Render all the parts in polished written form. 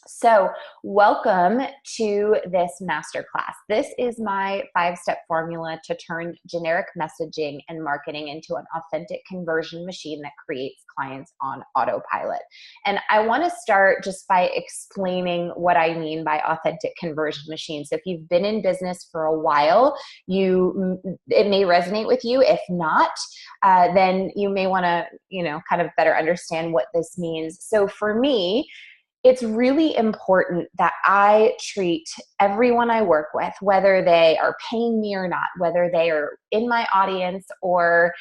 So, welcome to this masterclass. This is my 5-step formula to turn generic messaging and marketing into an authentic conversion machine that creates clients on autopilot. And I want to start just by explaining what I mean by authentic conversion machine. So, if you've been in business for a while, it may resonate with you. If not, then you may want to, kind of better understand what this means. So, for me, it's really important that I treat everyone I work with, whether they are paying me or not, whether they are in my audience or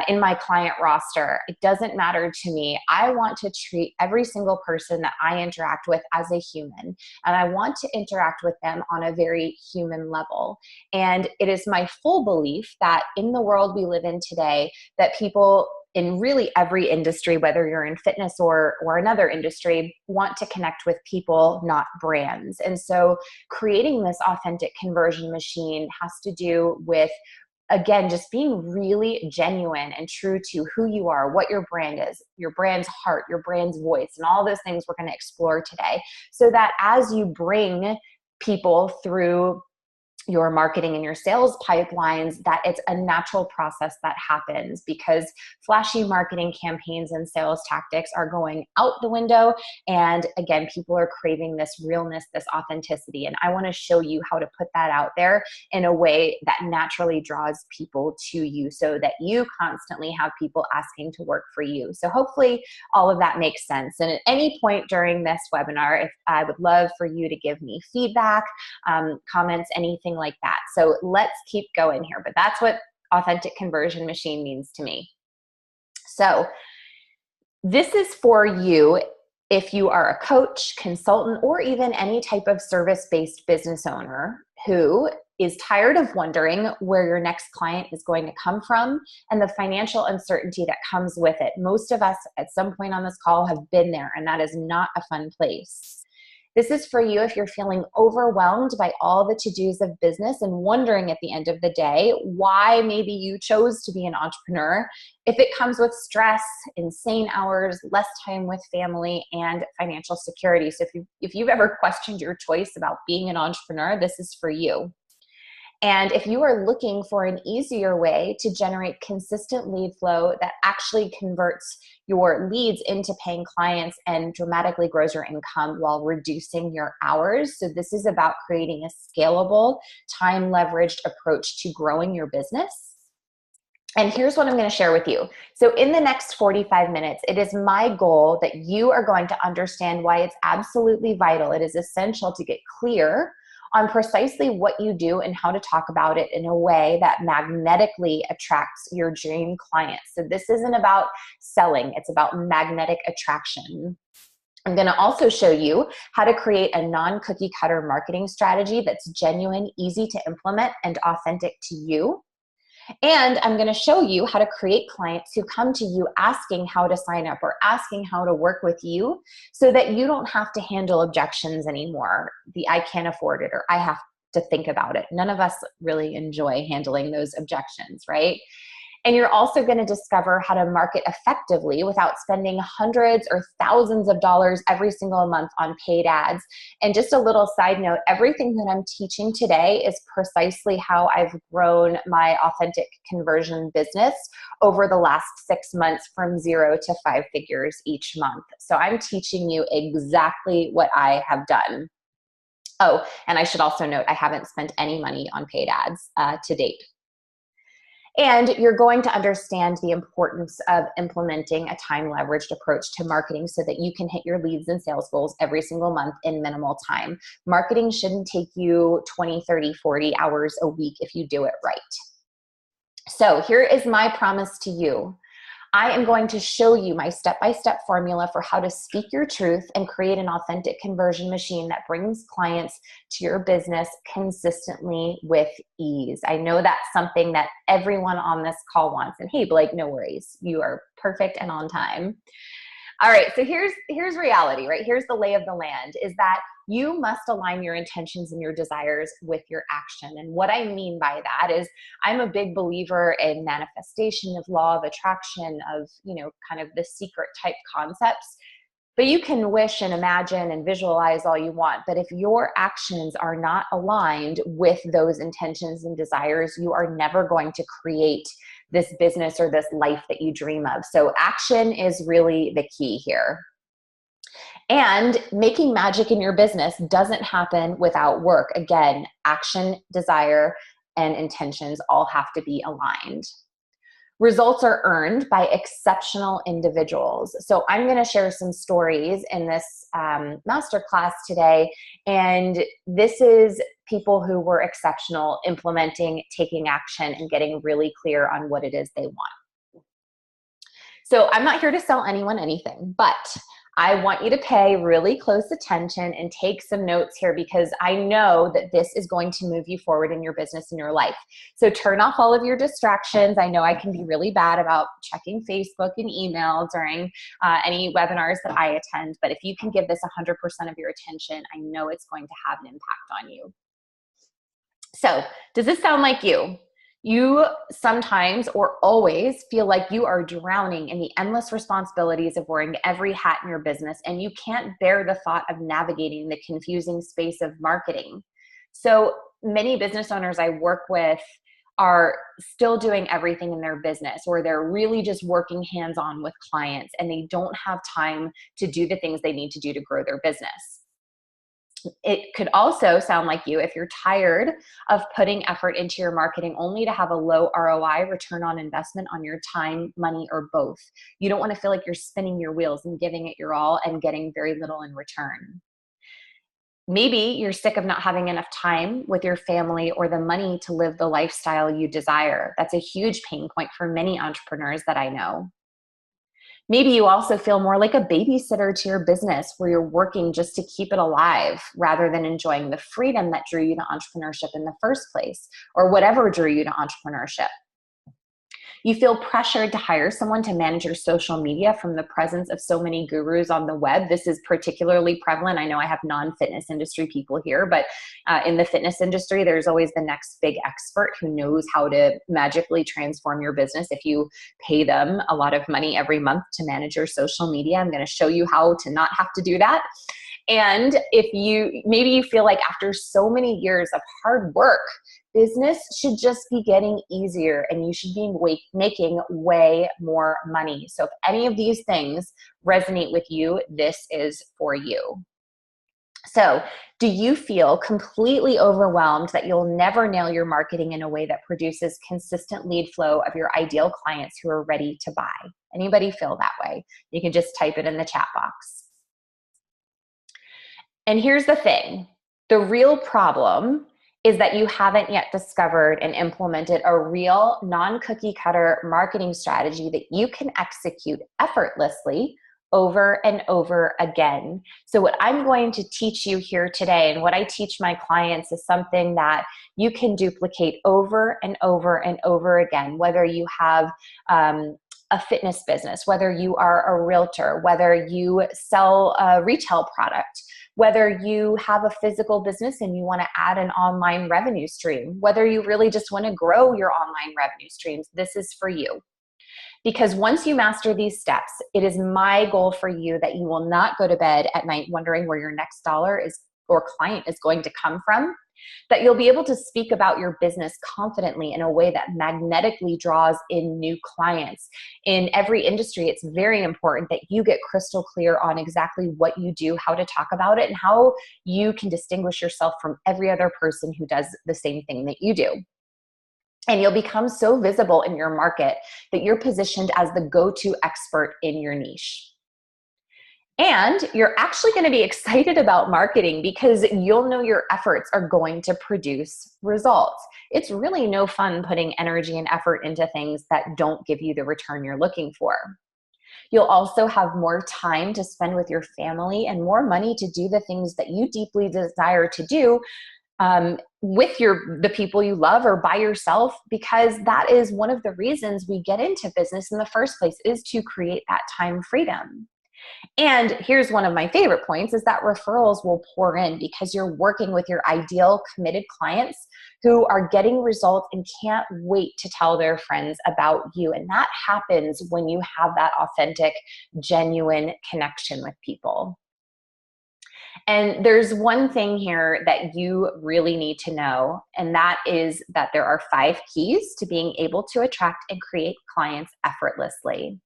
in my client roster. It doesn't matter to me. I want to treat every single person that I interact with as a human, and I want to interact with them on a very human level. And it is my full belief that in the world we live in today, that people in really every industry, whether you're in fitness or another industry, want to connect with people, not brands. And so creating this authentic conversion machine has to do with, again, just being really genuine and true to who you are, what your brand is, your brand's heart, your brand's voice, and all those things we're going to explore today. So that as you bring people through your marketing and your sales pipelines, that it's a natural process that happens, because flashy marketing campaigns and sales tactics are going out the window. And again, people are craving this realness, this authenticity. And I want to show you how to put that out there in a way that naturally draws people to you, so that you constantly have people asking to work for you. So hopefully all of that makes sense. And at any point during this webinar, if I would love for you to give me feedback, comments, anything like that. So let's keep going here. But that's what authentic conversion machine means to me. So this is for you if you are a coach, consultant, or even any type of service-based business owner who is tired of wondering where your next client is going to come from and the financial uncertainty that comes with it. Most of us at some point on this call have been there, and that is not a fun place. This is for you if you're feeling overwhelmed by all the to-dos of business and wondering at the end of the day why maybe you chose to be an entrepreneur, if it comes with stress, insane hours, less time with family, and financial security. So if you've ever questioned your choice about being an entrepreneur, this is for you. And if you are looking for an easier way to generate consistent lead flow that actually converts your leads into paying clients and dramatically grows your income while reducing your hours. So this is about creating a scalable, time leveraged approach to growing your business. And here's what I'm going to share with you. So in the next 45 minutes, it is my goal that you are going to understand why it's absolutely vital. It is essential to get clear on precisely what you do and how to talk about it in a way that magnetically attracts your dream clients. So this isn't about selling, it's about magnetic attraction. I'm going to also show you how to create a non-cookie cutter marketing strategy that's genuine, easy to implement, and authentic to you. And I'm going to show you how to create clients who come to you asking how to sign up or asking how to work with you, so that you don't have to handle objections anymore. I can't afford it, or I have to think about it. None of us really enjoy handling those objections, right? And you're also going to discover how to market effectively without spending hundreds or thousands of dollars every single month on paid ads. And just a little side note, everything that I'm teaching today is precisely how I've grown my authentic conversion business over the last 6 months from 0 to 5 figures each month. So I'm teaching you exactly what I have done. Oh, and I should also note, I haven't spent any money on paid ads to date. And you're going to understand the importance of implementing a time leveraged approach to marketing so that you can hit your leads and sales goals every single month in minimal time. Marketing shouldn't take you 20, 30, 40 hours a week if you do it right. So here is my promise to you. I am going to show you my step-by-step formula for how to speak your truth and create an authentic conversion machine that brings clients to your business consistently with ease. I know that's something that everyone on this call wants. And hey, Blake, no worries. You are perfect and on time. All right, so here's reality, right? Here's the lay of the land, is that you must align your intentions and your desires with your action. And what I mean by that is, I'm a big believer in manifestation, of law of attraction, of, kind of the secret type concepts. But you can wish and imagine and visualize all you want. But if your actions are not aligned with those intentions and desires, you are never going to create this business or this life that you dream of. So action is really the key here. And making magic in your business doesn't happen without work. Again, action, desire, and intentions all have to be aligned. Results are earned by exceptional individuals. So I'm going to share some stories in this masterclass today. And this is people who were exceptional implementing, taking action, and getting really clear on what it is they want. So I'm not here to sell anyone anything, but I want you to pay really close attention and take some notes here, because I know that this is going to move you forward in your business and your life. So turn off all of your distractions. I know I can be really bad about checking Facebook and email during any webinars that I attend, but if you can give this 100% of your attention, I know it's going to have an impact on you. So does this sound like you? You sometimes or always feel like you are drowning in the endless responsibilities of wearing every hat in your business, and you can't bear the thought of navigating the confusing space of marketing. So many business owners I work with are still doing everything in their business, or they're really just working hands-on with clients, and they don't have time to do the things they need to do to grow their business. It could also sound like you if you're tired of putting effort into your marketing only to have a low ROI, return on investment, on your time, money, or both. You don't want to feel like you're spinning your wheels and giving it your all and getting very little in return. Maybe you're sick of not having enough time with your family or the money to live the lifestyle you desire. That's a huge pain point for many entrepreneurs that I know. Maybe you also feel more like a babysitter to your business, where you're working just to keep it alive rather than enjoying the freedom that drew you to entrepreneurship in the first place, or whatever drew you to entrepreneurship. You feel pressured to hire someone to manage your social media from the presence of so many gurus on the web. This is particularly prevalent. I know I have non-fitness industry people here, but in the fitness industry, there's always the next big expert who knows how to magically transform your business if you pay them a lot of money every month to manage your social media. I'm going to show you how to not have to do that. And maybe you feel like after so many years of hard work, business should just be getting easier and you should be making way more money. So if any of these things resonate with you, this is for you. So do you feel completely overwhelmed that you'll never nail your marketing in a way that produces consistent lead flow of your ideal clients who are ready to buy? Anybody feel that way? You can just type it in the chat box. And here's the thing. The real problem is that you haven't yet discovered and implemented a real non-cookie cutter marketing strategy that you can execute effortlessly over and over again. So what I'm going to teach you here today, and what I teach my clients, is something that you can duplicate over and over and over again, whether you have a fitness business, whether you are a realtor, whether you sell a retail product, whether you have a physical business and you want to add an online revenue stream, whether you really just want to grow your online revenue streams, this is for you. Because once you master these steps, it is my goal for you that you will not go to bed at night wondering where your next dollar is or client is going to come from, that you'll be able to speak about your business confidently in a way that magnetically draws in new clients. In every industry, it's very important that you get crystal clear on exactly what you do, how to talk about it, and how you can distinguish yourself from every other person who does the same thing that you do. And you'll become so visible in your market that you're positioned as the go-to expert in your niche. And you're actually going to be excited about marketing because you'll know your efforts are going to produce results. It's really no fun putting energy and effort into things that don't give you the return you're looking for. You'll also have more time to spend with your family and more money to do the things that you deeply desire to do with the people you love or by yourself, because that is one of the reasons we get into business in the first place, is to create that time freedom. And here's one of my favorite points is that referrals will pour in because you're working with your ideal committed clients who are getting results and can't wait to tell their friends about you. And that happens when you have that authentic, genuine connection with people. And there's one thing here that you really need to know, and that is that there are 5 keys to being able to attract and create clients effortlessly.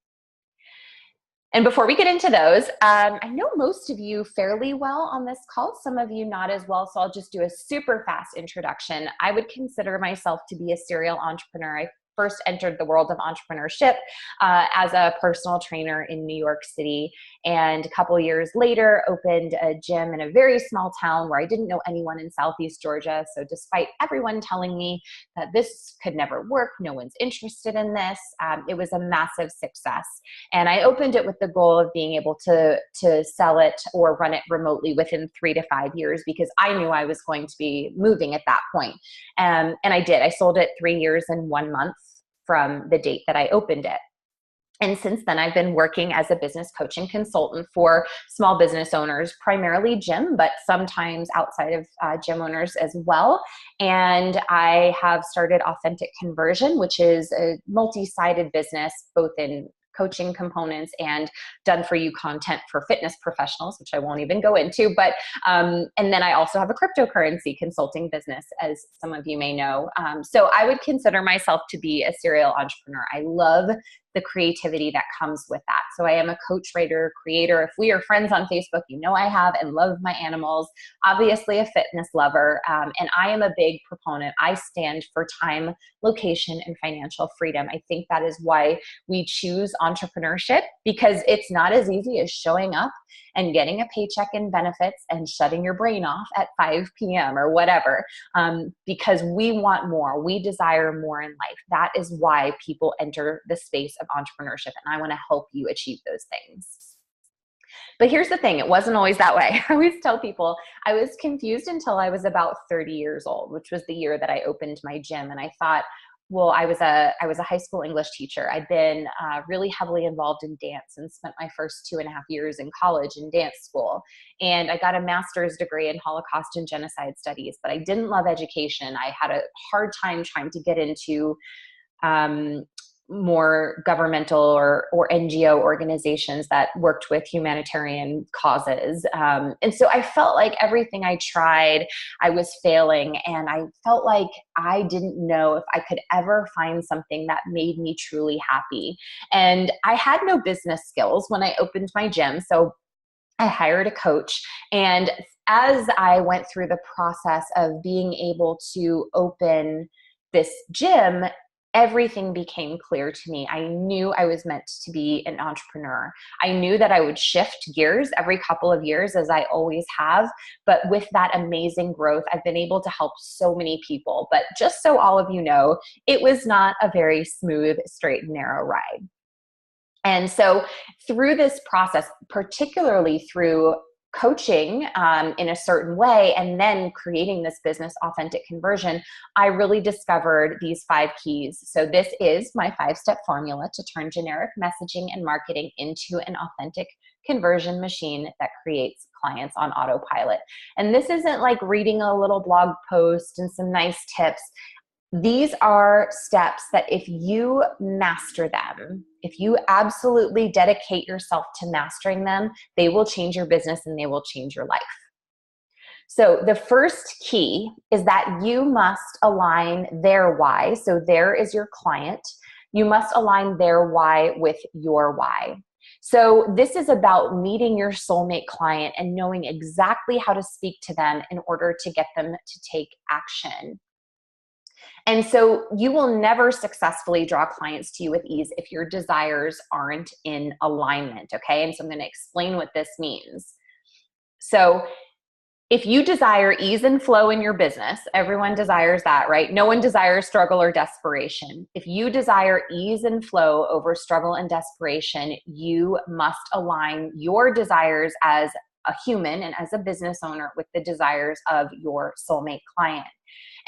And before we get into those, I know most of you fairly well on this call, some of you not as well, so I'll just do a super fast introduction. I would consider myself to be a serial entrepreneur. I first entered the world of entrepreneurship as a personal trainer in New York City, and a couple years later opened a gym in a very small town where I didn't know anyone in Southeast Georgia. So despite everyone telling me that this could never work, no one's interested in this, it was a massive success. And I opened it with the goal of being able to sell it or run it remotely within 3 to 5 years, because I knew I was going to be moving at that point. And I did. I sold it 3 years and 1 month from the date that I opened it. And since then, I've been working as a business coach and consultant for small business owners, primarily gym, but sometimes outside of gym owners as well. And I have started Authentic Conversion, which is a multi-sided business, both in coaching components and done for you content for fitness professionals, which I won't even go into. But and then I also have a cryptocurrency consulting business, as some of you may know. So I would consider myself to be a serial entrepreneur. I love the creativity that comes with that. So I am a coach, writer, creator. If we are friends on Facebook, you know I have and love my animals. Obviously a fitness lover. And I am a big proponent. I stand for time, location, and financial freedom. I think that is why we choose entrepreneurship, because it's not as easy as showing up and getting a paycheck and benefits and shutting your brain off at 5 p.m. or whatever, because we want more. We desire more in life. That is why people enter the space of entrepreneurship, and I want to help you achieve those things. But here's the thing, it wasn't always that way. I always tell people I was confused until I was about 30 years old, which was the year that I opened my gym. And I thought, well, I was a high school English teacher. I'd been really heavily involved in dance and spent my first 2.5 years in college in dance school. And I got a master's degree in Holocaust and Genocide Studies, but I didn't love education. I had a hard time trying to get into more governmental or NGO organizations that worked with humanitarian causes. And so I felt like everything I tried, I was failing. And I felt like I didn't know if I could ever find something that made me truly happy. And I had no business skills when I opened my gym. So I hired a coach. And as I went through the process of being able to open this gym, everything became clear to me. I knew I was meant to be an entrepreneur. I knew that I would shift gears every couple of years, as I always have. But with that amazing growth, I've been able to help so many people. But just so all of you know, it was not a very smooth, straight and narrow ride. And so through this process, particularly through coaching in a certain way, and then creating this business, Authentic Conversion, I really discovered these 5 keys. So this is my 5-step formula to turn generic messaging and marketing into an authentic conversion machine that creates clients on autopilot. And this isn't like reading a little blog post and some nice tips. These are steps that if you master them, if you absolutely dedicate yourself to mastering them, they will change your business and they will change your life. So the first key is that you must align their why. So there is your client. You must align their why with your why. So this is about meeting your soulmate client and knowing exactly how to speak to them in order to get them to take action. And so you will never successfully draw clients to you with ease if your desires aren't in alignment, okay? And so I'm going to explain what this means. So if you desire ease and flow in your business, everyone desires that, right? No one desires struggle or desperation. If you desire ease and flow over struggle and desperation, you must align your desires as a human and as a business owner with the desires of your soulmate client.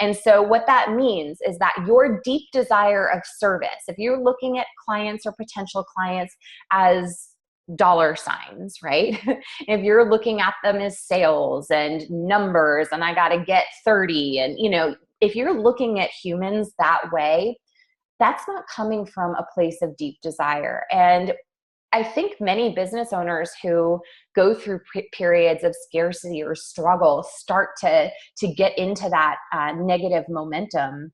And so what that means is that your deep desire of service, if you're looking at clients or potential clients as dollar signs, right? If you're looking at them as sales and numbers and I got to get 30 and, if you're looking at humans that way, that's not coming from a place of deep desire. And I think many business owners who go through periods of scarcity or struggle start to get into that negative momentum.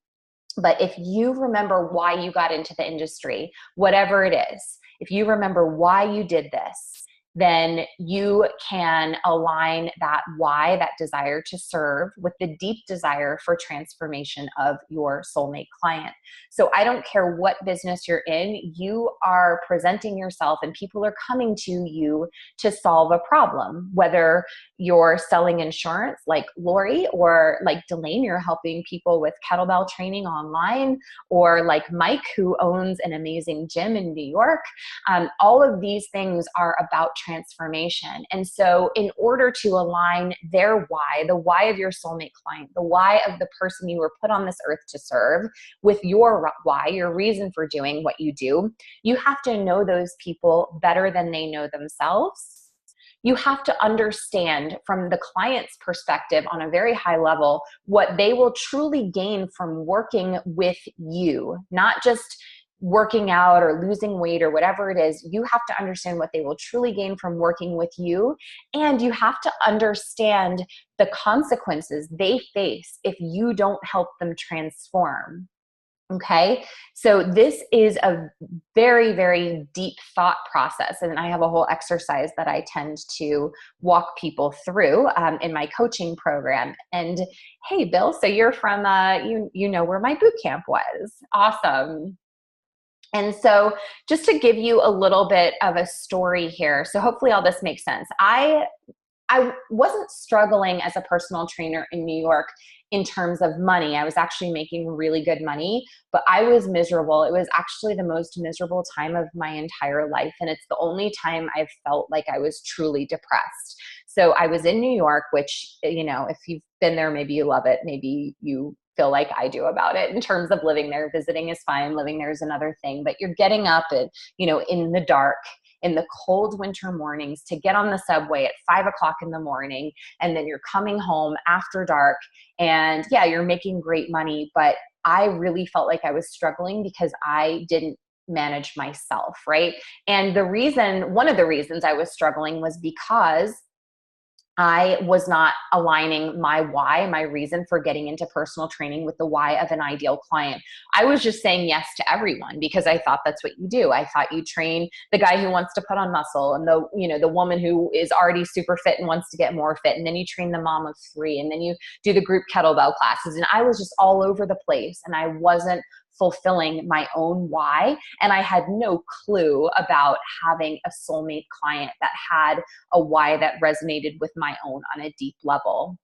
But if you remember why you got into the industry, whatever it is, if you remember why you did this, then you can align that why, that desire to serve, with the deep desire for transformation of your soulmate client. So I don't care what business you're in, you are presenting yourself and people are coming to you to solve a problem. Whether you're selling insurance like Lori, or like Delane, you're helping people with kettlebell training online, or like Mike, who owns an amazing gym in New York. All of these things are about transformation. And so in order to align their why, the why of your soulmate client, the why of the person you were put on this earth to serve, with your why, your reason for doing what you do, you have to know those people better than they know themselves. You have to understand from the client's perspective on a very high level what they will truly gain from working with you, not just working out or losing weight or whatever it is. You have to understand what they will truly gain from working with you. And you have to understand the consequences they face if you don't help them transform. Okay. So this is a very, very deep thought process. And I have a whole exercise that I tend to walk people through in my coaching program. And hey, Bill, so you're from, you know where my boot camp was. Awesome. And so just to give you a little bit of a story here, so hopefully all this makes sense. I wasn't struggling as a personal trainer in New York in terms of money. I was actually making really good money, but I was miserable. It was actually the most miserable time of my entire life. And it's the only time I've felt like I was truly depressed. So I was in New York, which, if you've been there, maybe you love it. Maybe you feel like I do about it in terms of living there. Visiting is fine. Living there is another thing, but you're getting up at, in the dark, in the cold winter mornings to get on the subway at 5 o'clock in the morning. And then you're coming home after dark, and yeah, you're making great money. But I really felt like I was struggling because I didn't manage myself. Right. And one of the reasons I was struggling was because I was not aligning my why, my reason for getting into personal training, with the why of an ideal client. I was just saying yes to everyone because I thought that's what you do. I thought you train the guy who wants to put on muscle, and the woman who is already super fit and wants to get more fit. And then you train the mom of 3, and then you do the group kettlebell classes. And I was just all over the place, and I wasn't fulfilling my own why. And I had no clue about having a soulmate client that had a why that resonated with my own on a deep level.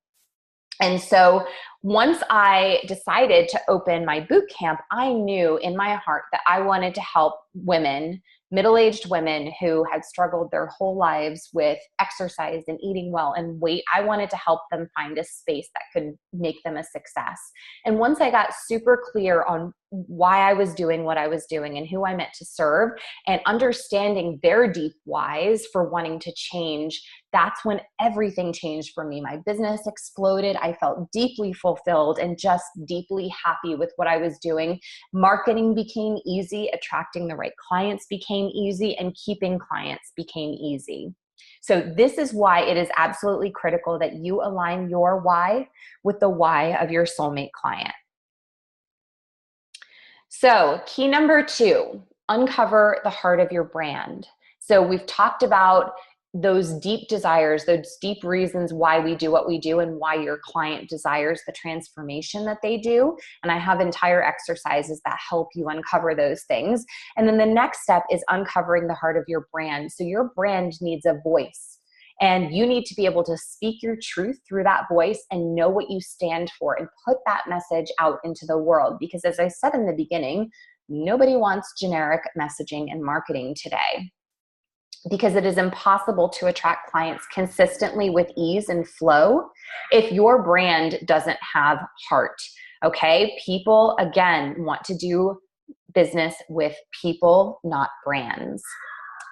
And so once I decided to open my boot camp, I knew in my heart that I wanted to help women, middle-aged women who had struggled their whole lives with exercise and eating well and weight. I wanted to help them find a space that could make them a success. And once I got super clear on why I was doing what I was doing and who I meant to serve, and understanding their deep whys for wanting to change, that's when everything changed for me. My business exploded. I felt deeply fulfilled and just deeply happy with what I was doing. Marketing became easy. Attracting the right clients became easy, and keeping clients became easy. So this is why it is absolutely critical that you align your why with the why of your soulmate client. So key number 2, uncover the heart of your brand. So we've talked about those deep desires, those deep reasons why we do what we do, and why your client desires the transformation that they do. And I have entire exercises that help you uncover those things. And then the next step is uncovering the heart of your brand. So your brand needs a voice. And you need to be able to speak your truth through that voice and know what you stand for and put that message out into the world. Because as I said in the beginning, nobody wants generic messaging and marketing today, because it is impossible to attract clients consistently with ease and flow if your brand doesn't have heart. Okay? People, again, want to do business with people, not brands.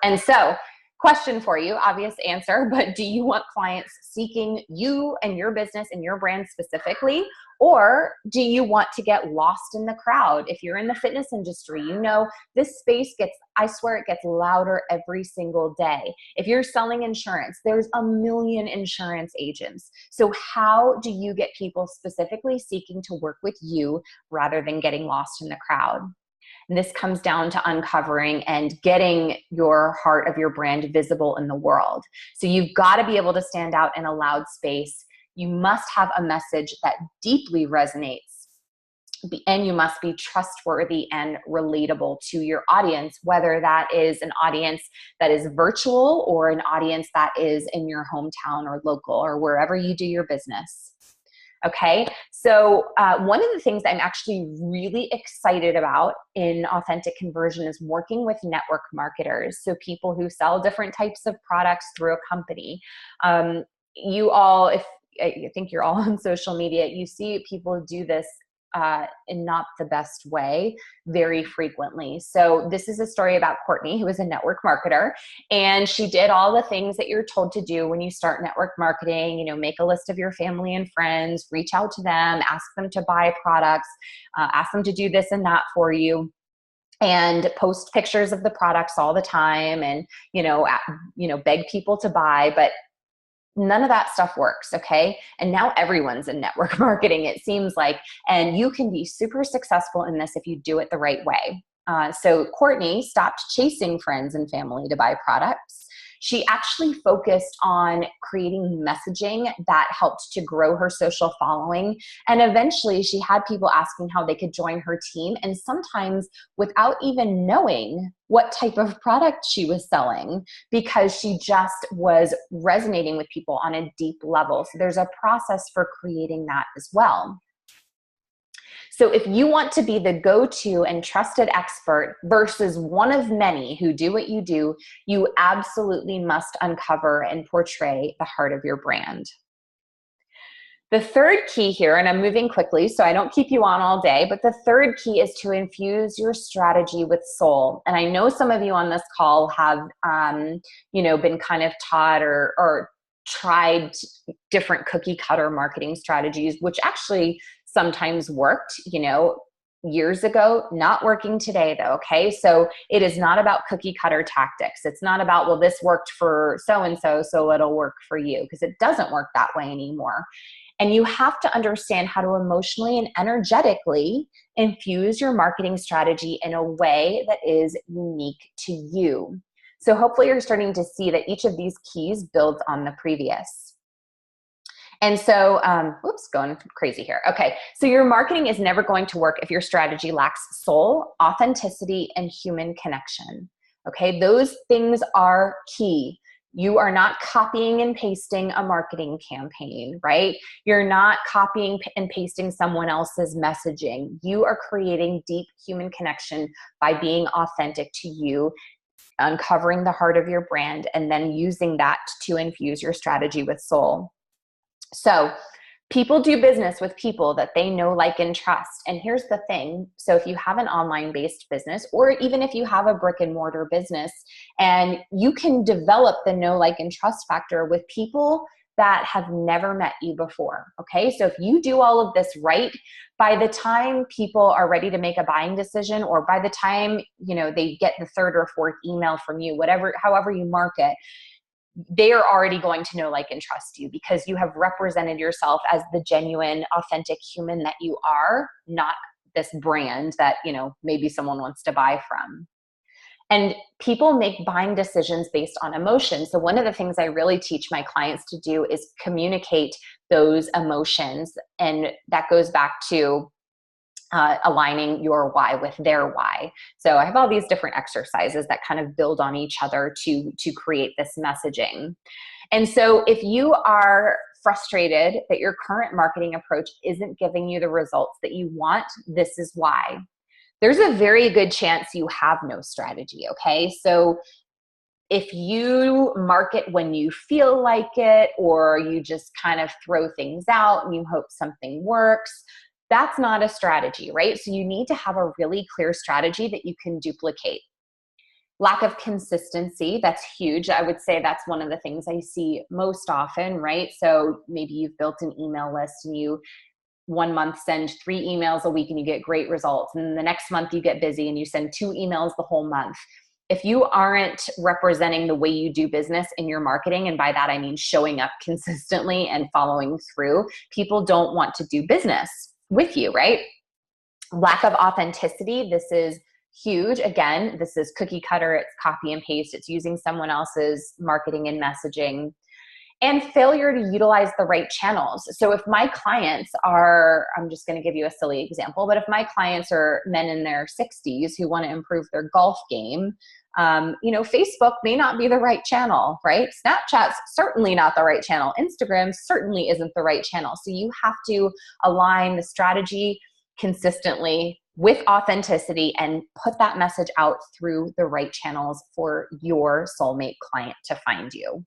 And so question for you, obvious answer, but do you want clients seeking you and your business and your brand specifically? Or do you want to get lost in the crowd? If you're in the fitness industry, you know this space gets, I swear it gets louder every single day. If you're selling insurance, there's a million insurance agents. So how do you get people specifically seeking to work with you rather than getting lost in the crowd? And this comes down to uncovering and getting your heart of your brand visible in the world. So you've got to be able to stand out in a loud space. You must have a message that deeply resonates, and you must be trustworthy and relatable to your audience, whether that is an audience that is virtual or an audience that is in your hometown or local or wherever you do your business. Okay, so one of the things I'm actually really excited about in Authentic Conversion is working with network marketers. So people who sell different types of products through a company. You all, if I think you're all on social media, you see people do this in not the best way very frequently. So this is a story about Courtney, who is a network marketer, and she did all the things that you're told to do when you start network marketing. You know, make a list of your family and friends, reach out to them, ask them to buy products, ask them to do this and that for you, and post pictures of the products all the time, and beg people to buy. But none of that stuff works, okay? And now everyone's in network marketing, it seems like, and you can be super successful in this if you do it the right way. So Courtney stopped chasing friends and family to buy products. She actually focused on creating messaging that helped to grow her social following. And eventually she had people asking how they could join her team, and sometimes without even knowing what type of product she was selling, because she just was resonating with people on a deep level. So there's a process for creating that as well. So if you want to be the go-to and trusted expert versus one of many who do what you do, you absolutely must uncover and portray the heart of your brand. The third key here, and I'm moving quickly so I don't keep you on all day, but the third key is to infuse your strategy with soul. And I know some of you on this call have, been kind of taught or tried different cookie cutter marketing strategies, which actually sometimes worked, years ago, not working today though, okay? So it is not about cookie cutter tactics. It's not about, well, this worked for so-and-so, so it'll work for you, because it doesn't work that way anymore. And you have to understand how to emotionally and energetically infuse your marketing strategy in a way that is unique to you. So hopefully you're starting to see that each of these keys builds on the previous. And so, going crazy here. Okay, so your marketing is never going to work if your strategy lacks soul, authenticity, and human connection. Okay, those things are key. You are not copying and pasting a marketing campaign, right? You're not copying and pasting someone else's messaging. You are creating deep human connection by being authentic to you, uncovering the heart of your brand, and then using that to infuse your strategy with soul. So people do business with people that they know, like, and trust. And here's the thing. So if you have an online-based business, or even if you have a brick and mortar business, and you can develop the know, like, and trust factor with people that have never met you before, okay? So if you do all of this right, by the time people are ready to make a buying decision, or by the time, they get the third or fourth email from you, however you market, they are already going to know, like, and trust you, because you have represented yourself as the genuine, authentic human that you are, not this brand that, maybe someone wants to buy from. And people make buying decisions based on emotion. So one of the things I really teach my clients to do is communicate those emotions. And that goes back to aligning your why with their why. So I have all these different exercises that kind of build on each other to create this messaging. And so if you are frustrated that your current marketing approach isn't giving you the results that you want, this is why. There's a very good chance you have no strategy, okay? So if you market when you feel like it, or you just kind of throw things out and you hope something works, that's not a strategy, right? So you need to have a really clear strategy that you can duplicate. Lack of consistency, that's huge. I would say that's one of the things I see most often, right? So maybe you've built an email list and you 1 month send 3 emails a week and you get great results. And then the next month you get busy and you send 2 emails the whole month. If you aren't representing the way you do business in your marketing, and by that I mean showing up consistently and following through, people don't want to do business with you, right? Lack of authenticity, this is huge. Again, this is cookie cutter, it's copy and paste, it's using someone else's marketing and messaging. And failure to utilize the right channels. So if my clients are, I'm just going to give you a silly example, but if my clients are men in their 60s who want to improve their golf game, Facebook may not be the right channel, right? Snapchat's certainly not the right channel. Instagram certainly isn't the right channel. So you have to align the strategy consistently with authenticity and put that message out through the right channels for your soulmate client to find you.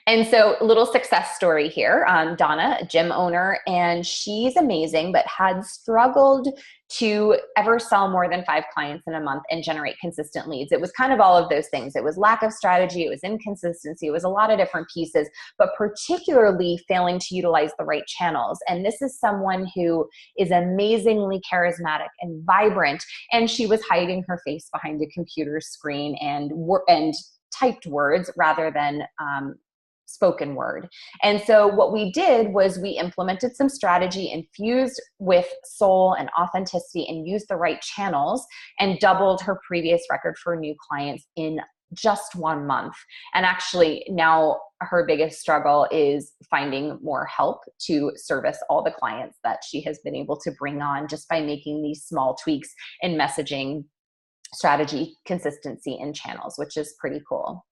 And so, a little success story here. Donna, a gym owner, and she's amazing, but had struggled to ever sell more than 5 clients in a month and generate consistent leads. It was kind of all of those things. It was lack of strategy, it was inconsistency, it was a lot of different pieces, but particularly failing to utilize the right channels. And this is someone who is amazingly charismatic and vibrant, and she was hiding her face behind a computer screen and typed words rather than spoken word. And so what we did was we implemented some strategy infused with soul and authenticity and used the right channels and doubled her previous record for new clients in just 1 month. And actually now her biggest struggle is finding more help to service all the clients that she has been able to bring on just by making these small tweaks in messaging, strategy, consistency, and channels, which is pretty cool.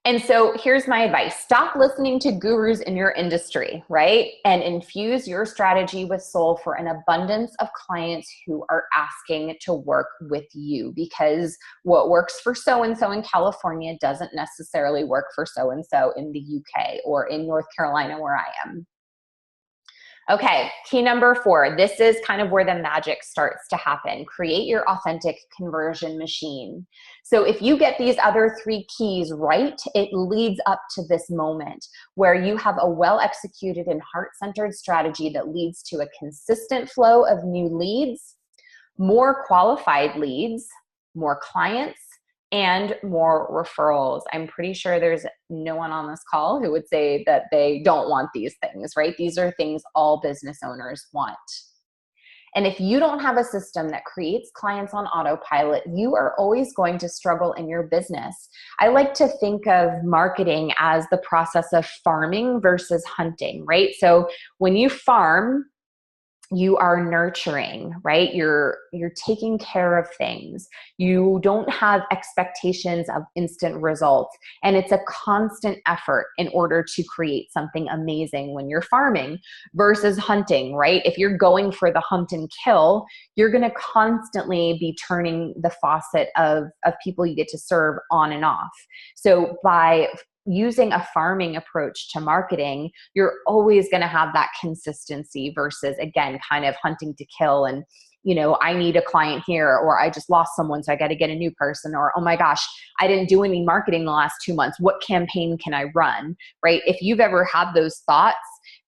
And so here's my advice. Stop listening to gurus in your industry, right? And infuse your strategy with soul for an abundance of clients who are asking to work with you, because what works for so-and-so in California doesn't necessarily work for so-and-so in the UK or in North Carolina where I am. Okay, key number 4. This is kind of where the magic starts to happen. Create your authentic conversion machine. So if you get these other 3 keys right, it leads up to this moment where you have a well-executed and heart-centered strategy that leads to a consistent flow of new leads, more qualified leads, more clients, and more referrals. I'm pretty sure there's no one on this call who would say that they don't want these things, right? These are things all business owners want. And if you don't have a system that creates clients on autopilot, you are always going to struggle in your business. I like to think of marketing as the process of farming versus hunting, right? So when you farm, you are nurturing, right? You're taking care of things. You don't have expectations of instant results. And it's a constant effort in order to create something amazing when you're farming versus hunting, right? If you're going for the hunt and kill, you're going to constantly be turning the faucet of people you get to serve on and off. So by using a farming approach to marketing, you're always going to have that consistency versus, again, kind of hunting to kill and, I need a client here, or I just lost someone, so I got to get a new person, or, oh my gosh, I didn't do any marketing the last 2 months. What campaign can I run, right? If you've ever had those thoughts,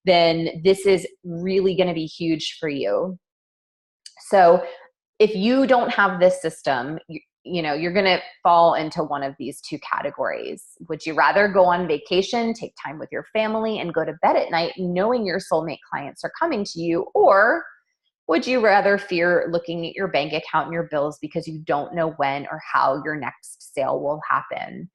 then this is really going to be huge for you. So if you don't have this system, you're going to fall into one of these 2 categories. Would you rather go on vacation, take time with your family, and go to bed at night knowing your soulmate clients are coming to you? Or would you rather fear looking at your bank account and your bills because you don't know when or how your next sale will happen?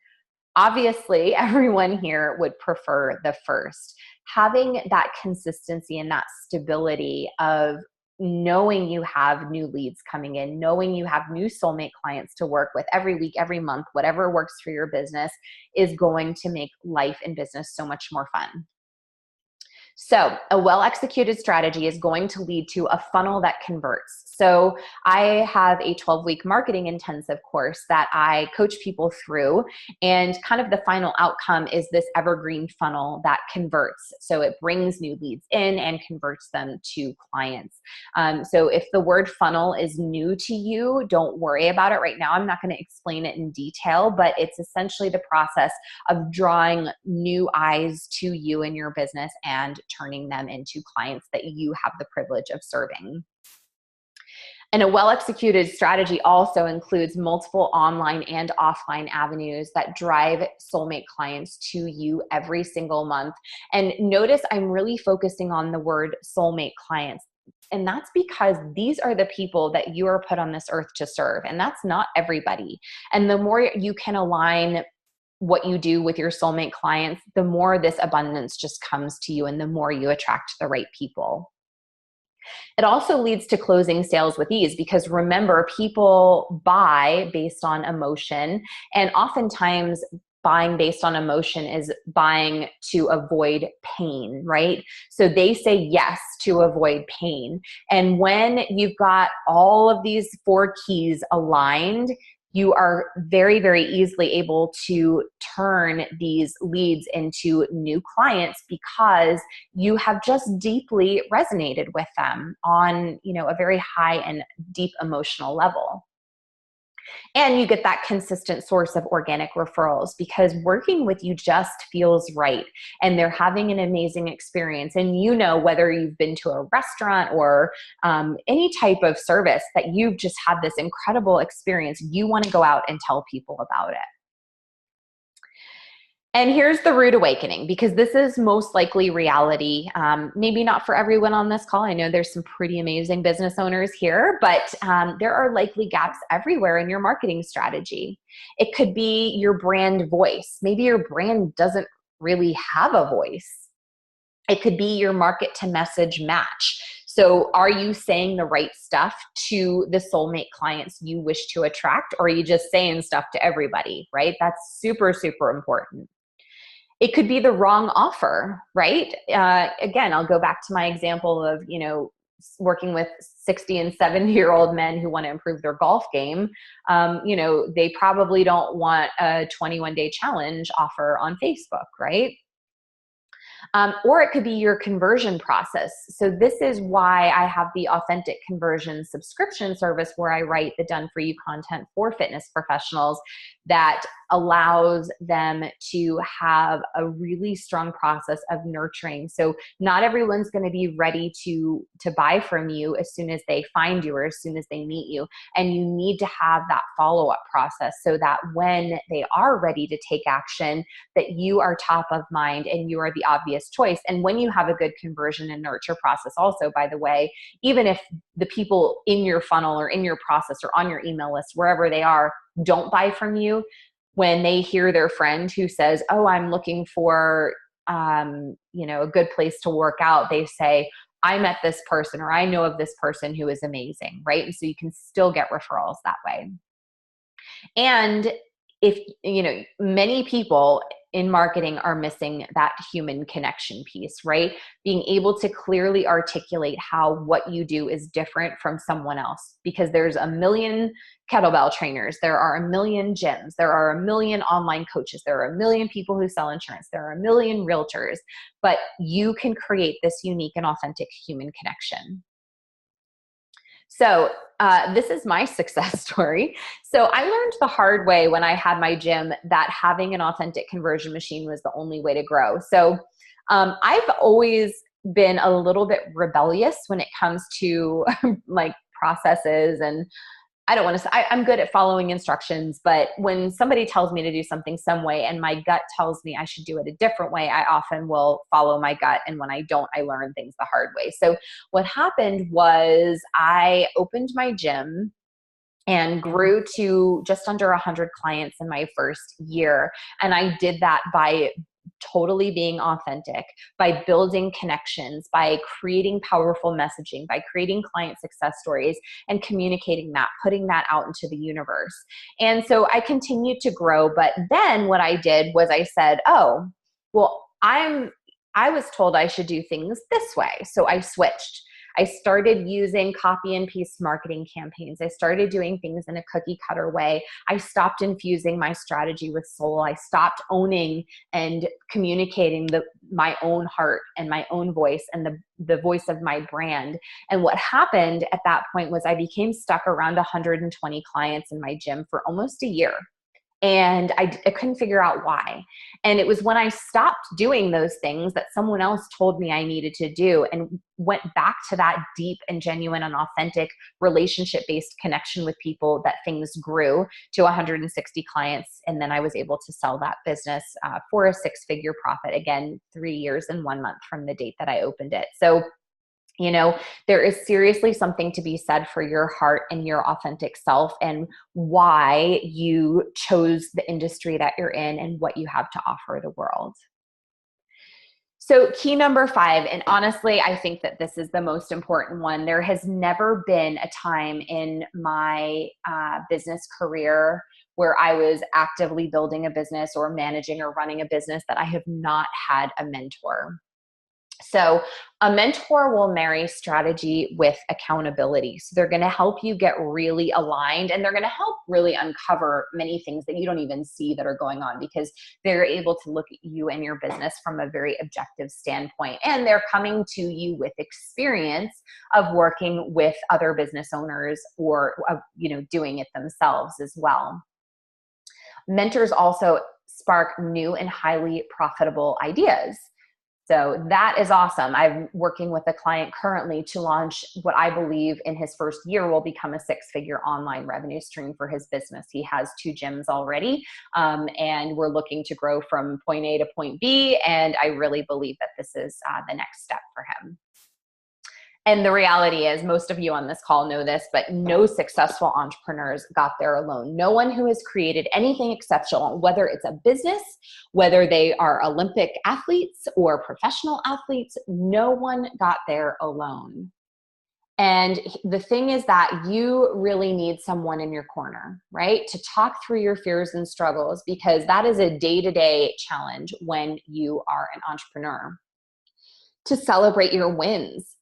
Obviously, everyone here would prefer the first. Having that consistency and that stability of knowing you have new leads coming in, knowing you have new soulmate clients to work with every week, every month, whatever works for your business, is going to make life and business so much more fun. So a well-executed strategy is going to lead to a funnel that converts. So I have a 12-week marketing intensive course that I coach people through, and kind of the final outcome is this evergreen funnel that converts. So it brings new leads in and converts them to clients. So if the word funnel is new to you, don't worry about it right now. I'm not going to explain it in detail, but it's essentially the process of drawing new eyes to you and your business and turning them into clients that you have the privilege of serving. And a well-executed strategy also includes multiple online and offline avenues that drive soulmate clients to you every single month. And notice I'm really focusing on the word soulmate clients. And that's because these are the people that you are put on this earth to serve. And that's not everybody. And the more you can align what you do with your soulmate clients, the more this abundance just comes to you and the more you attract the right people. It also leads to closing sales with ease, because remember, people buy based on emotion, and oftentimes buying based on emotion is buying to avoid pain, right? So they say yes to avoid pain. And when you've got all of these 4 keys aligned, you are very, very easily able to turn these leads into new clients because you have just deeply resonated with them on, a very high and deep emotional level. And you get that consistent source of organic referrals because working with you just feels right. And they're having an amazing experience. And whether you've been to a restaurant or any type of service, that you've just had this incredible experience, you want to go out and tell people about it. And here's the rude awakening, because this is most likely reality. Maybe not for everyone on this call. I know there's some pretty amazing business owners here, but there are likely gaps everywhere in your marketing strategy. It could be your brand voice. Maybe your brand doesn't really have a voice. It could be your market to message match. So are you saying the right stuff to the soulmate clients you wish to attract, or are you just saying stuff to everybody, right? That's super, super important. It could be the wrong offer, right? Again, I'll go back to my example of, working with 60 and 70-year-old men who want to improve their golf game. They probably don't want a 21-day challenge offer on Facebook, right? Or it could be your conversion process. So this is why I have the Authentic Conversion subscription service, where I write the done-for-you content for fitness professionals that allows them to have a really strong process of nurturing. So not everyone's going to be ready to buy from you as soon as they find you or as soon as they meet you. And you need to have that follow-up process so that when they are ready to take action, that you are top of mind and you are the obvious choice. And when you have a good conversion and nurture process also, by the way, even if the people in your funnel or in your process or on your email list, wherever they are, don't buy from you, when they hear their friend who says, oh, I'm looking for, a good place to work out, they say, I met this person, or I know of this person who is amazing, right? And so you can still get referrals that way. And if, many people in marketing are missing that human connection piece, right? Being able to clearly articulate how what you do is different from someone else, because there's a million kettlebell trainers, there are a million gyms, there are a million online coaches, there are a million people who sell insurance, there are a million realtors, but you can create this unique and authentic human connection. So this is my success story. So I learned the hard way when I had my gym that having an authentic conversion machine was the only way to grow. So I've always been a little bit rebellious when it comes to like processes, and I don't want to say I'm good at following instructions, but when somebody tells me to do something some way and my gut tells me I should do it a different way, I often will follow my gut. And when I don't, I learn things the hard way. So what happened was I opened my gym and grew to just under 100 clients in my first year. And I did that by totally being authentic, by building connections, by creating powerful messaging, by creating client success stories and communicating that, putting that out into the universe. And so I continued to grow. But then what I did was I said, oh, well, I I was told I should do things this way. So I switched. I started using copy and paste marketing campaigns. I started doing things in a cookie cutter way. I stopped infusing my strategy with soul. I stopped owning and communicating my own heart and my own voice and the voice of my brand. And what happened at that point was I became stuck around 120 clients in my gym for almost a year. And I couldn't figure out why. And it was when I stopped doing those things that someone else told me I needed to do and went back to that deep and genuine and authentic relationship-based connection with people that things grew to 160 clients. And then I was able to sell that business for a six-figure profit, again, 3 years and 1 month from the date that I opened it. So there is seriously something to be said for your heart and your authentic self and why you chose the industry that you're in and what you have to offer the world. So key number 5, and honestly, I think that this is the most important one. There has never been a time in my business career where I was actively building a business or managing or running a business that I have not had a mentor. So a mentor will marry strategy with accountability. So they're going to help you get really aligned, and they're going to help really uncover many things that you don't even see that are going on, because they're able to look at you and your business from a very objective standpoint. And they're coming to you with experience of working with other business owners or, doing it themselves as well. Mentors also spark new and highly profitable ideas. So that is awesome. I'm working with a client currently to launch what I believe in his first year will become a six-figure online revenue stream for his business. He has 2 gyms already, and we're looking to grow from point A to point B, and I really believe that this is the next step for him. And the reality is, most of you on this call know this, but no successful entrepreneurs got there alone. No one who has created anything exceptional, whether it's a business, whether they are Olympic athletes or professional athletes, no one got there alone. And the thing is that you really need someone in your corner, right? To talk through your fears and struggles, because that is a day-to-day challenge when you are an entrepreneur. To celebrate your wins.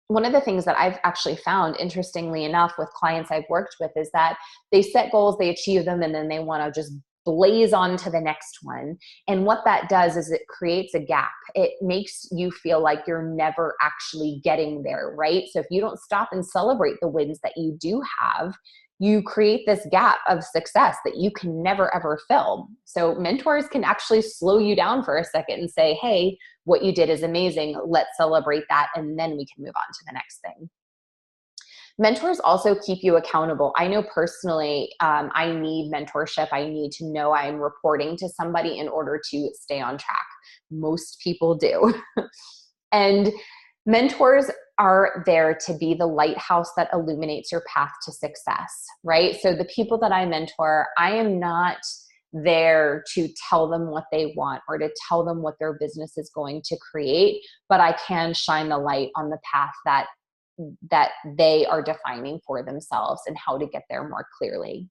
One of the things that I've actually found, interestingly enough, with clients I've worked with is that they set goals, they achieve them, and then they want to just blaze on to the next one. And what that does is it creates a gap. It makes you feel like you're never actually getting there, right? So if you don't stop and celebrate the wins that you do have, you create this gap of success that you can never, ever fill. So mentors can actually slow you down for a second and say, hey, what you did is amazing. Let's celebrate that. And then we can move on to the next thing. Mentors also keep you accountable. I know personally, I need mentorship. I need to know I'm reporting to somebody in order to stay on track. Most people do. And mentors are there to be the lighthouse that illuminates your path to success, right? So the people that I mentor, I am not there to tell them what they want or to tell them what their business is going to create, but I can shine the light on the path that they are defining for themselves and how to get there more clearly.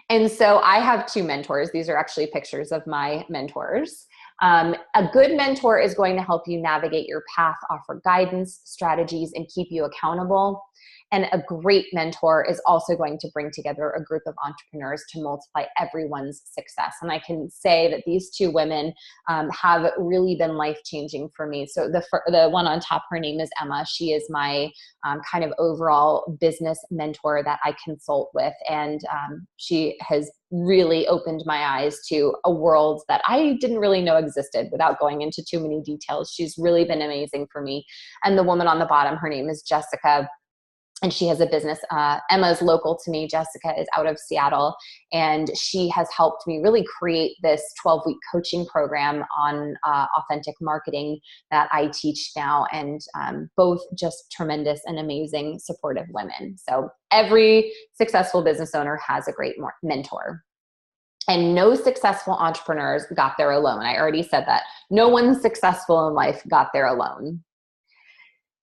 And so I have 2 mentors. These are actually pictures of my mentors. A good mentor is going to help you navigate your path, offer guidance, strategies, and keep you accountable. And a great mentor is also going to bring together a group of entrepreneurs to multiply everyone's success. And I can say that these 2 women have really been life-changing for me. So the one on top, her name is Emma. She is my kind of overall business mentor that I consult with. And she has really opened my eyes to a world that I didn't really know existed without going into too many details. She's really been amazing for me. And the woman on the bottom, her name is Jessica. And she has a business. Emma's local to me. Jessica is out of Seattle. And she has helped me really create this 12-week coaching program on authentic marketing that I teach now. And both just tremendous and amazing supportive women. So every successful business owner has a great mentor. And no successful entrepreneurs got there alone. I already said that. No one successful in life got there alone.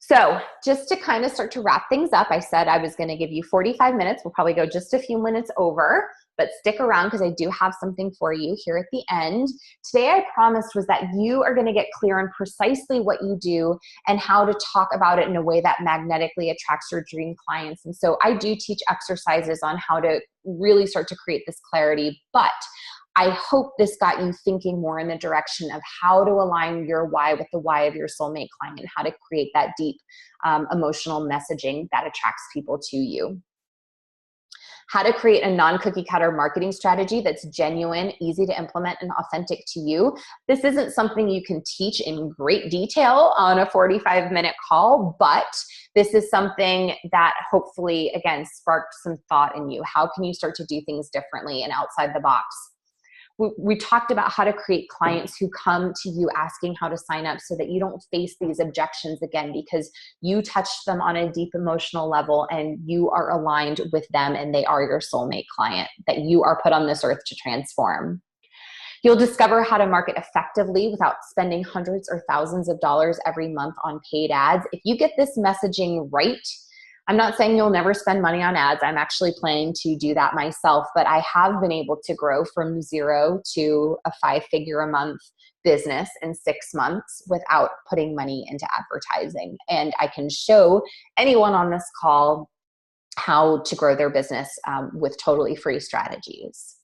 So just to kind of start to wrap things up, I said I was going to give you 45 minutes. We'll probably go just a few minutes over. but stick around because I do have something for you here at the end. Today I promised was that you are going to get clear on precisely what you do and how to talk about it in a way that magnetically attracts your dream clients. And so I do teach exercises on how to really start to create this clarity, but I hope this got you thinking more in the direction of how to align your why with the why of your soulmate client and how to create that deep emotional messaging that attracts people to you. How to create a non-cookie cutter marketing strategy that's genuine, easy to implement, and authentic to you. This isn't something you can teach in great detail on a 45-minute call, but this is something that hopefully, again, sparked some thought in you. How can you start to do things differently and outside the box? We talked about how to create clients who come to you asking how to sign up so that you don't face these objections again, because you touched them on a deep emotional level and you are aligned with them and they are your soulmate client that you are put on this earth to transform. You'll discover how to market effectively without spending hundreds or thousands of dollars every month on paid ads. If you get this messaging right, I'm not saying you'll never spend money on ads. I'm actually planning to do that myself, but I have been able to grow from 0 to a 5-figure a month business in 6 months without putting money into advertising. And I can show anyone on this call how to grow their business with totally free strategies.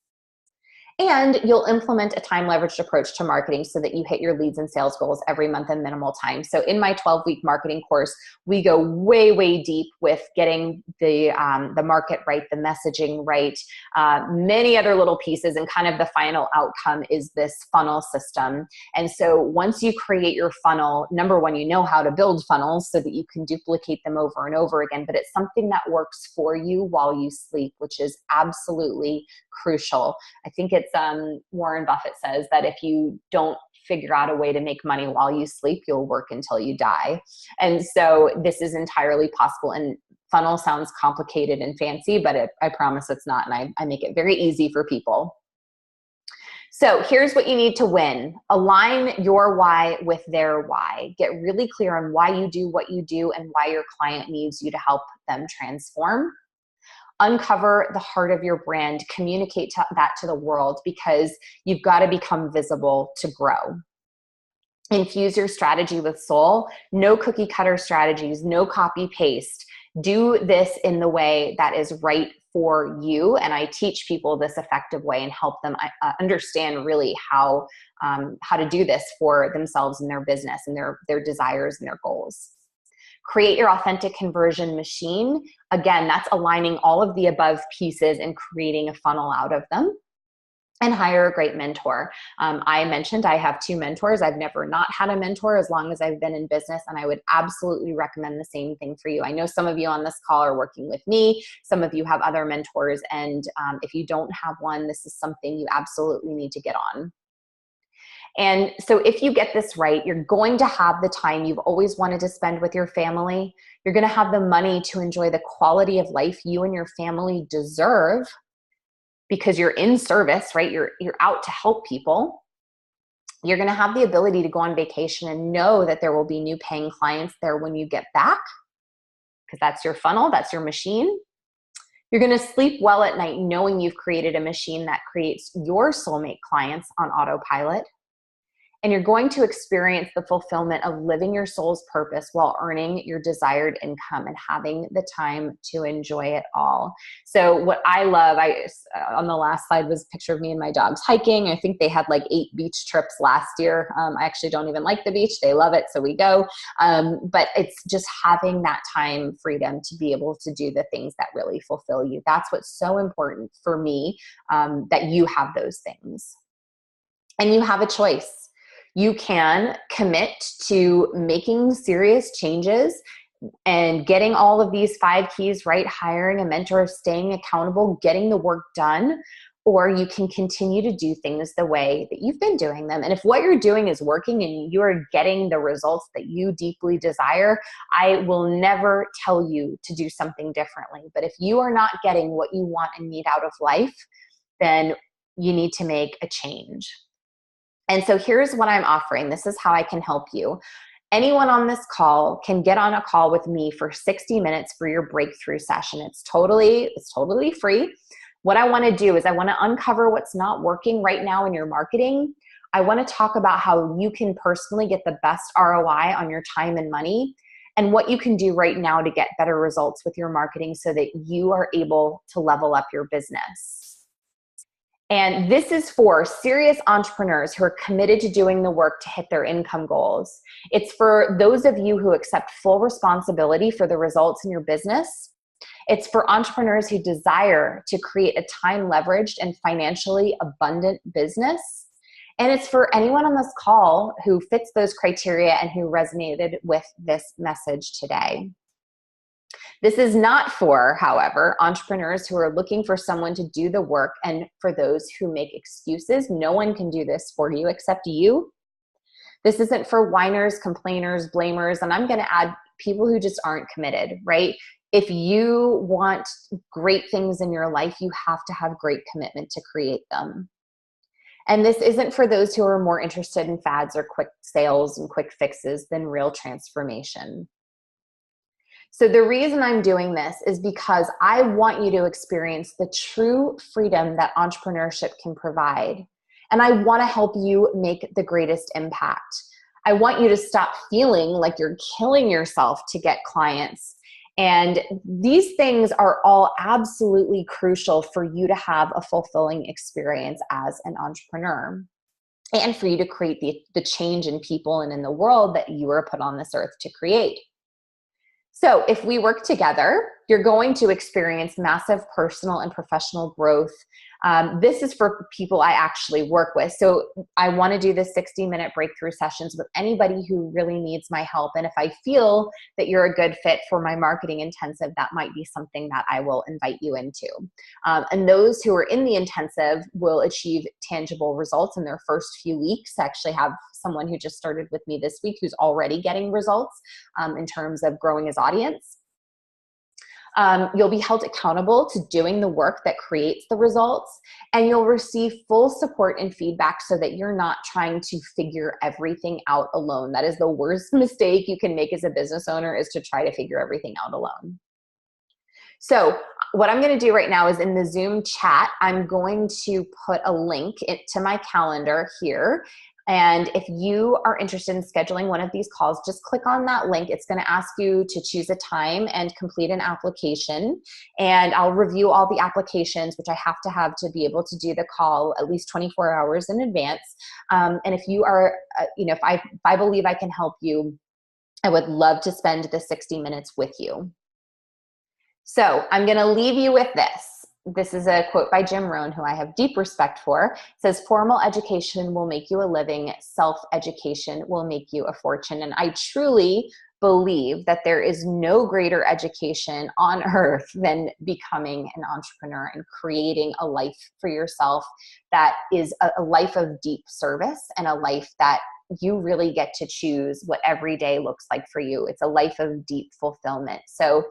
And you'll implement a time-leveraged approach to marketing so that you hit your leads and sales goals every month in minimal time. So in my 12-week marketing course, we go way, way deep with getting the market right, the messaging right, many other little pieces, and kind of the final outcome is this funnel system. And so once you create your funnel, number one, you know how to build funnels so that you can duplicate them over and over again, but it's something that works for you while you sleep, which is absolutely crucial. I think it's Warren Buffett says that if you don't figure out a way to make money while you sleep, you'll work until you die. And so this is entirely possible. And funnel sounds complicated and fancy, but I promise it's not. And I make it very easy for people. So here's what you need to win. Align your why with their why. Get really clear on why you do what you do and why your client needs you to help them transform. Uncover the heart of your brand, communicate that to the world, because you've got to become visible to grow. Infuse your strategy with soul. No cookie cutter strategies, no copy paste. Do this in the way that is right for you. And I teach people this effective way and help them understand really how to do this for themselves and their business and their desires and their goals. Create your authentic conversion machine. Again, that's aligning all of the above pieces and creating a funnel out of them. And hire a great mentor. I mentioned I have 2 mentors. I've never not had a mentor as long as I've been in business, and I would absolutely recommend the same thing for you. I know some of you on this call are working with me. Some of you have other mentors, and if you don't have one, this is something you absolutely need to get on. And so if you get this right, you're going to have the time you've always wanted to spend with your family. You're going to have the money to enjoy the quality of life you and your family deserve because you're in service, right? You're out to help people. You're going to have the ability to go on vacation and know that there will be new paying clients there when you get back, because that's your funnel, that's your machine. You're going to sleep well at night knowing you've created a machine that creates your soulmate clients on autopilot. And you're going to experience the fulfillment of living your soul's purpose while earning your desired income and having the time to enjoy it all. So what I love, on the last slide was a picture of me and my dogs hiking. I think they had like 8 beach trips last year. I actually don't even like the beach. They love it, so we go. But it's just having that time freedom to be able to do the things that really fulfill you. That's what's so important for me, that you have those things. And you have a choice. You can commit to making serious changes and getting all of these 5 keys right, hiring a mentor, staying accountable, getting the work done, or you can continue to do things the way that you've been doing them. And if what you're doing is working and you're getting the results that you deeply desire, I will never tell you to do something differently. But if you are not getting what you want and need out of life, then you need to make a change. And so here's what I'm offering. This is how I can help you. Anyone on this call can get on a call with me for 60 minutes for your breakthrough session. It's totally free. What I want to do is I want to uncover what's not working right now in your marketing. I want to talk about how you can personally get the best ROI on your time and money, and what you can do right now to get better results with your marketing so that you are able to level up your business. And this is for serious entrepreneurs who are committed to doing the work to hit their income goals. It's for those of you who accept full responsibility for the results in your business. It's for entrepreneurs who desire to create a time-leveraged and financially abundant business. And it's for anyone on this call who fits those criteria and who resonated with this message today. This is not for, however, entrepreneurs who are looking for someone to do the work and for those who make excuses. No one can do this for you except you. This isn't for whiners, complainers, blamers, and I'm going to add people who just aren't committed, right? If you want great things in your life, you have to have great commitment to create them. And this isn't for those who are more interested in fads or quick sales and quick fixes than real transformation. So the reason I'm doing this is because I want you to experience the true freedom that entrepreneurship can provide. And I want to help you make the greatest impact. I want you to stop feeling like you're killing yourself to get clients. And these things are all absolutely crucial for you to have a fulfilling experience as an entrepreneur, and for you to create the change in people and in the world that you are put on this earth to create. So if we work together, you're going to experience massive personal and professional growth. This is for people I actually work with. So I want to do the 60-minute breakthrough sessions with anybody who really needs my help. And if I feel that you're a good fit for my marketing intensive, that might be something that I will invite you into. And those who are in the intensive will achieve tangible results in their first few weeks. I actually have someone who just started with me this week who's already getting results in terms of growing his audience. You'll be held accountable to doing the work that creates the results, and you'll receive full support and feedback so that you're not trying to figure everything out alone. That is the worst mistake you can make as a business owner, is to try to figure everything out alone. So what I'm going to do right now is in the Zoom chat, I'm going to put a link to my calendar here. And if you are interested in scheduling one of these calls, just click on that link. It's going to ask you to choose a time and complete an application. And I'll review all the applications, which I have to be able to do the call at least 24 hours in advance. And if you are, if I believe I can help you, I would love to spend the 60 minutes with you. So I'm going to leave you with this. This is a quote by Jim Rohn, who I have deep respect for. It says, "Formal education will make you a living. Self-education will make you a fortune." And I truly believe that there is no greater education on earth than becoming an entrepreneur and creating a life for yourself that is a life of deep service, and a life that you really get to choose what every day looks like for you. It's a life of deep fulfillment. So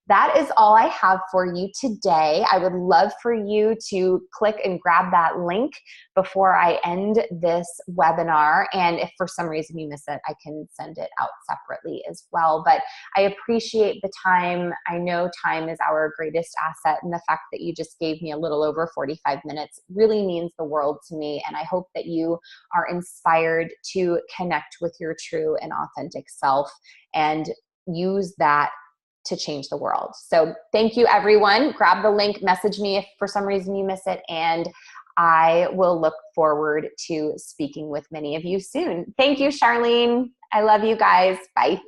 that is all I have for you today. I would love for you to click and grab that link before I end this webinar. And if for some reason you miss it, I can send it out separately as well. But I appreciate the time. I know time is our greatest asset, and the fact that you just gave me a little over 45 minutes really means the world to me. And I hope that you are inspired to connect with your true and authentic self and use that to change the world. So thank you, everyone. Grab the link, message me if for some reason you miss it, and I will look forward to speaking with many of you soon. Thank you, Charlene. I love you guys. Bye.